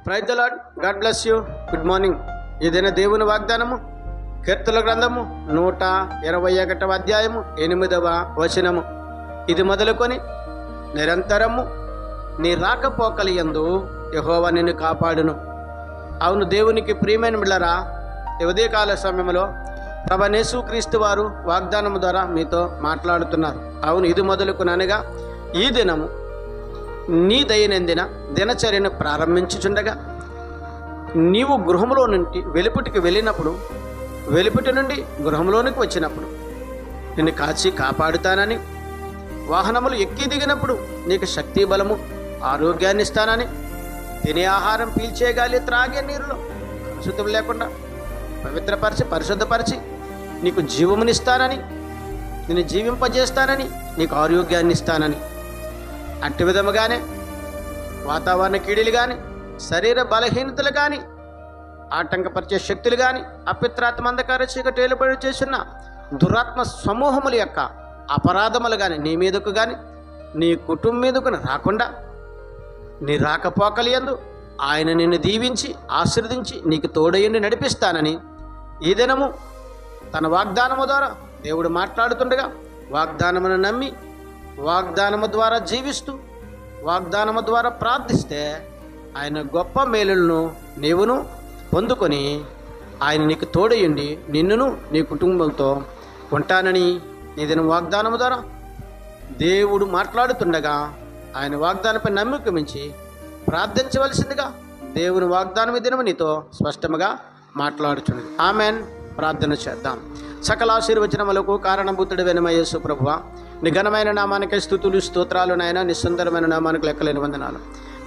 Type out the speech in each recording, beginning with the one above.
Praise the lord. God bless you. Good morning. ఏదైనా దేవుని వాగ్దానము కీర్తనల గ్రంథము 121వ అధ్యాయము 8వ వచనము. ఇది మొదలుకొని నిరంతరము నీ రాకపోకలి యందు యెహోవా నిన్ను కాపాడును. అవును, దేవునికి ప్రియమైన బిడ్డలారా, ఉదయకాల సమయంలో ప్రభువైన యేసుక్రీస్తు వారు వాగ్దానము ద్వారా మీతో మాట్లాడుతున్నారు. అవును, ఇది మొదలుకొని అనగా ఈ దినము నీ దైనందిన దినచర్యను ప్రారంభించుచుండగా నీవు గృహంలో నుండి వెలుపుటికి వెళ్ళినప్పుడు, వెలుపుటి నుండి గృహంలోనికి వచ్చినప్పుడు నిన్ను కాచి కాపాడుతానని, వాహనములు ఎక్కి దిగినప్పుడు నీకు శక్తి బలము ఆరోగ్యాన్ని ఇస్తానని, తినే ఆహారం పీల్చే గాలి త్రాగే నీరులో కలుషితం లేకుండా పవిత్రపరిచి పరిశుద్ధపరిచి నీకు జీవమునిస్తానని, నిన్ను జీవింపజేస్తానని, నీకు ఆరోగ్యాన్ని ఇస్తానని, అట్టి విధముగానే వాతావరణ కీడులు కానీ, శరీర బలహీనతలు కానీ, ఆటంకపరిచే శక్తులు కానీ, అపిత్రాత్మ అంధకార చీకటి ఏలుబడి చేసిన దురాత్మ సమూహముల యొక్క అపరాధములు కానీ నీ మీదకు కానీ నీ కుటుంబం మీదకు రాకుండా నీ రాకపోకలి యందు ఆయన నిన్ను దీవించి ఆశీర్వదించి నీకు తోడయుండి నడిపిస్తానని ఈ దినము తన వాగ్దానము ద్వారా దేవుడు మాట్లాడుతుండగా, వాగ్దానమును నమ్మి వాగ్దానము ద్వారా జీవిస్తూ వాగ్దానము ద్వారా ప్రార్థిస్తే ఆయన గొప్ప మేలులను నీవును పొందుకొని ఆయన నీకు తోడయుండి నిన్నును నీ కుటుంబంతో ఉంటానని ఈ దినం వాగ్దానము ద్వారా దేవుడు మాట్లాడుతుండగా ఆయన వాగ్దానంపై నమ్మకం ఉంచి ప్రార్థించవలసిందిగా దేవుని వాగ్దానం ఈ దినము నీతో స్పష్టముగా మాట్లాడుచున్నది. ఆమెన్. ప్రార్థన చేద్దాం. సకల ఆశీర్వచనములకు కారణభూతుడైన మా యేసు ప్రభువా, నీ ఘనమైన నామానికి స్తుతులు స్తోత్రాలు నాయన, నీ సుందరమైన నామానికి లెక్కలేని వందనాలు.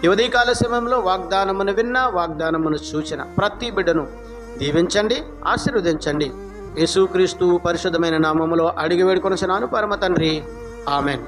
ఈ ఉదయకాల సమయంలో వాగ్దానమును విన్న, వాగ్దానమును సూచన ప్రతి బిడ్డను దీవించండి, ఆశీర్వదించండి. యేసుక్రీస్తు పరిశుద్ధమైన నామములో అడిగి వేడుకొనుచున్నాను పరమ తండ్రి. ఆమెన్.